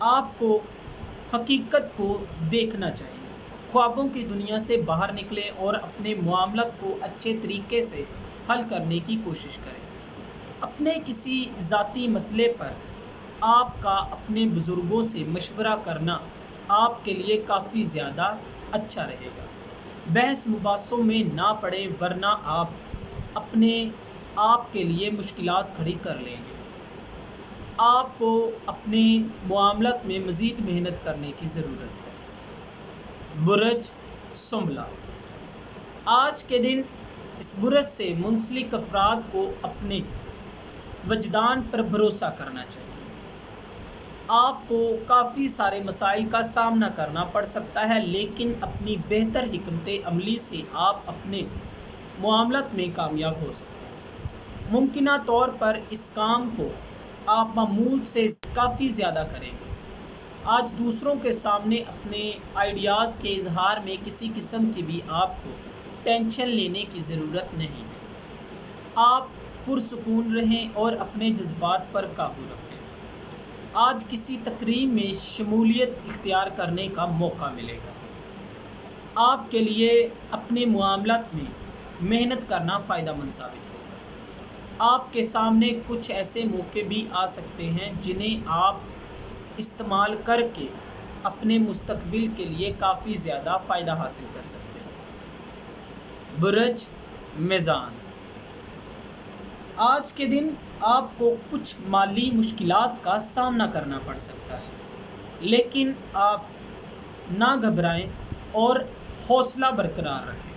آپ کو حقیقت کو دیکھنا چاہیے، خوابوں کی دنیا سے باہر نکلیں اور اپنے معاملات کو اچھے طریقے سے حل کرنے کی کوشش کریں۔ اپنے کسی ذاتی مسئلے پر آپ کا اپنے بزرگوں سے مشورہ کرنا آپ کے لیے کافی زیادہ اچھا رہے گا۔ بحث مباحثوں میں نہ پڑیں ورنہ آپ اپنے آپ کے لیے مشکلات کھڑی کر لیں گے۔ آپ کو اپنے معاملات میں مزید محنت کرنے کی ضرورت ہے۔ برج سنبلہ، آج کے دن اس برج سے منسلک افراد کو اپنے وجدان پر بھروسہ کرنا چاہیے۔ آپ کو کافی سارے مسائل کا سامنا کرنا پڑ سکتا ہے، لیکن اپنی بہتر حکمت عملی سے آپ اپنے معاملات میں کامیاب ہو سکتے ہیں۔ ممکنہ طور پر اس کام کو آپ معمول سے کافی زیادہ کریں گے۔ آج دوسروں کے سامنے اپنے آئیڈیاز کے اظہار میں کسی قسم کی بھی آپ کو ٹینشن لینے کی ضرورت نہیں ہے۔ آپ پرسکون رہیں اور اپنے جذبات پر قابو رکھیں۔ آج کسی تقریب میں شمولیت اختیار کرنے کا موقع ملے گا۔ آپ کے لیے اپنے معاملات میں محنت کرنا فائدہ مند ثابت ہوگا۔ آپ کے سامنے کچھ ایسے موقع بھی آ سکتے ہیں جنہیں آپ استعمال کر کے اپنے مستقبل کے لیے کافی زیادہ فائدہ حاصل کر سکتے ہیں۔ برج میزان، آج کے دن آپ کو کچھ مالی مشکلات کا سامنا کرنا پڑ سکتا ہے، لیکن آپ نہ گھبرائیں اور حوصلہ برقرار رکھیں،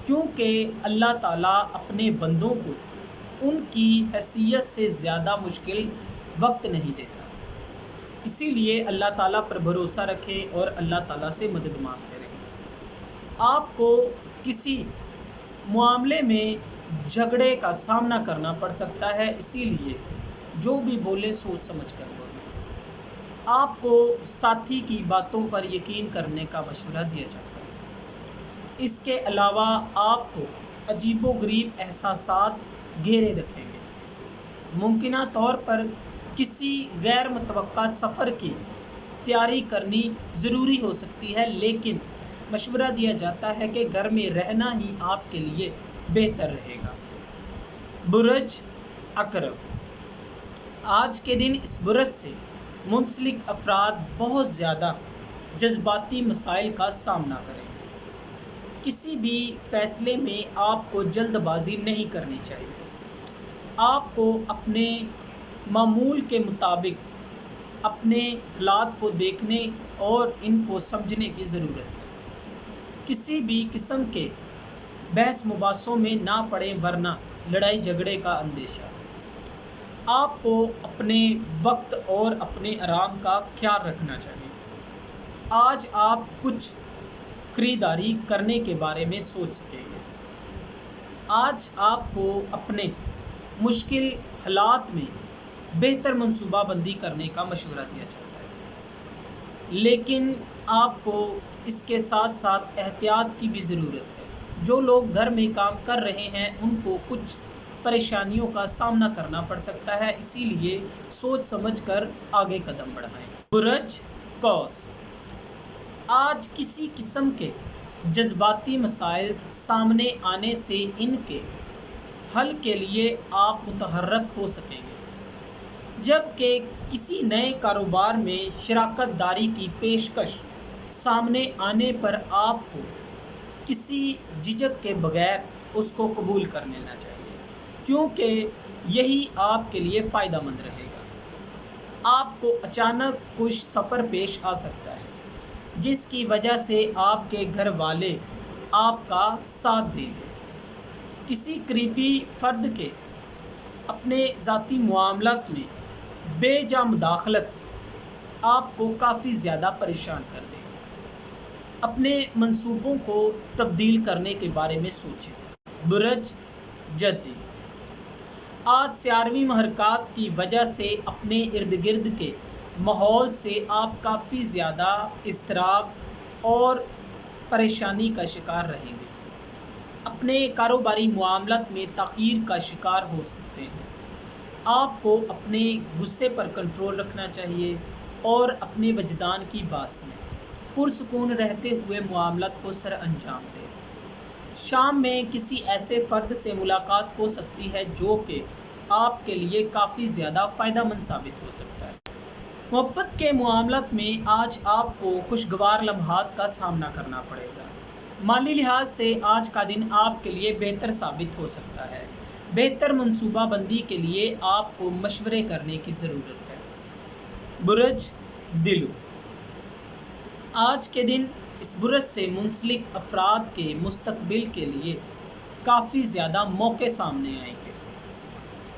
کیونکہ اللہ تعالیٰ اپنے بندوں کو ان کی حیثیت سے زیادہ مشکل وقت نہیں دیتا۔ اسی لیے اللہ تعالیٰ پر بھروسہ رکھیں اور اللہ تعالیٰ سے مدد مانگتے رہیں۔ آپ کو کسی معاملے میں جھگڑے کا سامنا کرنا پڑ سکتا ہے، اسی لیے جو بھی بولے سوچ سمجھ کر بولیں۔ آپ کو ساتھی کی باتوں پر یقین کرنے کا مشورہ دیا جاتا ہے۔ اس کے علاوہ آپ کو عجیب و غریب احساسات گھیرے رکھیں گے۔ ممکنہ طور پر کسی غیر متوقع سفر کی تیاری کرنی ضروری ہو سکتی ہے، لیکن مشورہ دیا جاتا ہے کہ گھر میں رہنا ہی آپ کے لیے بہتر رہے گا۔ برج عقرب، آج کے دن اس برج سے منسلک افراد بہت زیادہ جذباتی مسائل کا سامنا کریں گے۔ کسی بھی فیصلے میں آپ کو جلد بازی نہیں کرنی چاہیے۔ آپ کو اپنے معمول کے مطابق اپنے حالات کو دیکھنے اور ان کو سمجھنے کی ضرورت ہے۔ کسی بھی قسم کے بحث مباحثوں میں نہ پڑیں ورنہ لڑائی جھگڑے کا اندیشہ ہے۔ آپ کو اپنے وقت اور اپنے آرام کا خیال رکھنا چاہیے۔ آج آپ کچھ خریداری کرنے کے بارے میں سوچ سکیں گے۔ آج آپ کو اپنے مشکل حالات میں بہتر منصوبہ بندی کرنے کا مشورہ دیا جاتا ہے، لیکن آپ کو اس کے ساتھ ساتھ احتیاط کی بھی ضرورت ہے۔ جو لوگ گھر میں کام کر رہے ہیں ان کو کچھ پریشانیوں کا سامنا کرنا پڑ سکتا ہے، اسی لیے سوچ سمجھ کر آگے قدم بڑھائیں۔ برج قوس، آج کسی قسم کے جذباتی مسائل سامنے آنے سے ان کے حل کے لیے آپ متحرک ہو سکیں گے، جبکہ کسی نئے کاروبار میں شراکت داری کی پیشکش سامنے آنے پر آپ کو کسی جھجک کے بغیر اس کو قبول کر لینا چاہیے، کیونکہ یہی آپ کے لیے فائدہ مند رہے گا۔ آپ کو اچانک کچھ سفر پیش آ سکتا ہے جس کی وجہ سے آپ کے گھر والے آپ کا ساتھ دیں گے۔ کسی قریبی فرد کے اپنے ذاتی معاملات میں بے جا مداخلت آپ کو کافی زیادہ پریشان کر دے گی۔ اپنے منصوبوں کو تبدیل کرنے کے بارے میں سوچیں۔ برج جدی، آج سیاروی محرکات کی وجہ سے اپنے ارد گرد کے ماحول سے آپ کافی زیادہ اضطراب اور پریشانی کا شکار رہیں گے۔ اپنے کاروباری معاملات میں تاخیر کا شکار ہو سکتے ہیں۔ آپ کو اپنے غصے پر کنٹرول رکھنا چاہیے اور اپنے وجدان کی بات سنیں۔ پرسکون رہتے ہوئے معاملات کو سر انجام دیں۔ شام میں کسی ایسے فرد سے ملاقات ہو سکتی ہے جو کہ آپ کے لیے کافی زیادہ فائدہ مند ثابت ہو سکتا ہے۔ محبت کے معاملات میں آج آپ کو خوشگوار لمحات کا سامنا کرنا پڑے گا۔ مالی لحاظ سے آج کا دن آپ کے لیے بہتر ثابت ہو سکتا ہے۔ بہتر منصوبہ بندی کے لیے آپ کو مشورے کرنے کی ضرورت ہے۔ برج دلو، آج کے دن اس برج سے منسلک افراد کے مستقبل کے لیے کافی زیادہ موقع سامنے آئیں گے۔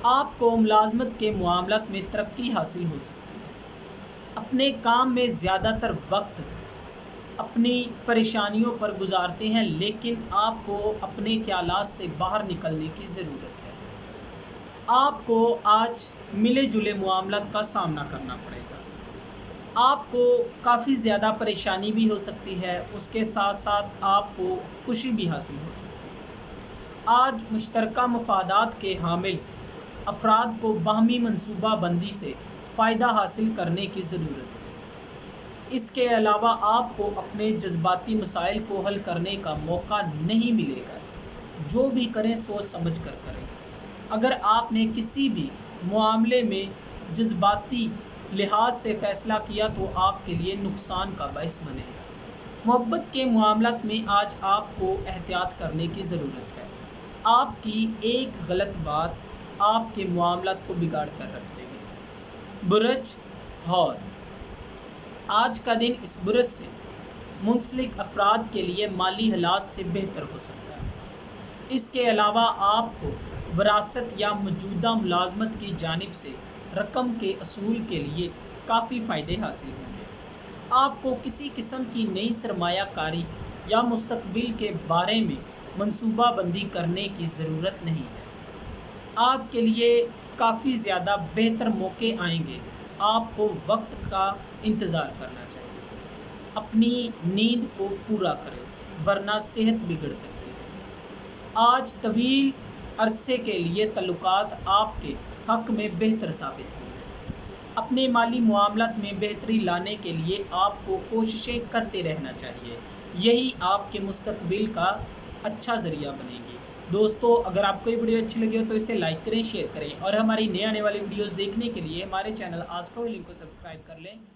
آپ کو ملازمت کے معاملات میں ترقی حاصل ہو سکتی ہے۔ اپنے کام میں زیادہ تر وقت اپنی پریشانیوں پر گزارتے ہیں، لیکن آپ کو اپنے خیالات سے باہر نکلنے کی ضرورت ہے۔ آپ کو آج ملے جلے معاملات کا سامنا کرنا پڑے گا۔ آپ کو کافی زیادہ پریشانی بھی ہو سکتی ہے، اس کے ساتھ ساتھ آپ کو خوشی بھی حاصل ہو سکتی ہے۔ آج مشترکہ مفادات کے حامل افراد کو باہمی منصوبہ بندی سے فائدہ حاصل کرنے کی ضرورت ہے۔ اس کے علاوہ آپ کو اپنے جذباتی مسائل کو حل کرنے کا موقع نہیں ملے گا۔ جو بھی کریں سوچ سمجھ کر کریں۔ اگر آپ نے کسی بھی معاملے میں جذباتی لحاظ سے فیصلہ کیا تو آپ کے لیے نقصان کا باعث بنے گا۔ محبت کے معاملات میں آج آپ کو احتیاط کرنے کی ضرورت ہے۔ آپ کی ایک غلط بات آپ کے معاملات کو بگاڑ کر رکھ دے گی۔ برج حوت، آج کا دن اس برج سے منسلک افراد کے لیے مالی حالات سے بہتر ہو سکتا ہے۔ اس کے علاوہ آپ کو وراثت یا موجودہ ملازمت کی جانب سے رقم کے اصول کے لیے کافی فائدے حاصل ہوں گے۔ آپ کو کسی قسم کی نئی سرمایہ کاری یا مستقبل کے بارے میں منصوبہ بندی کرنے کی ضرورت نہیں ہے۔ آپ کے لیے کافی زیادہ بہتر موقع آئیں گے۔ آپ کو وقت کا انتظار کرنا چاہیے۔ اپنی نیند کو پورا کریں ورنہ صحت بگڑ سکتی ہے۔ آج طویل عرصے کے لیے تعلقات آپ کے حق میں بہتر ثابت ہوں گے۔ اپنے مالی معاملات میں بہتری لانے کے لیے آپ کو کوششیں کرتے رہنا چاہیے۔ یہی آپ کے مستقبل کا اچھا ذریعہ بنے گی۔ دوستو، اگر آپ کو یہ ویڈیو اچھی لگی ہو تو اسے لائک کریں، شیئر کریں اور ہماری نئے آنے والی ویڈیوز دیکھنے کے لیے ہمارے چینل آسٹرو ہیلنگ کو سبسکرائب کر لیں۔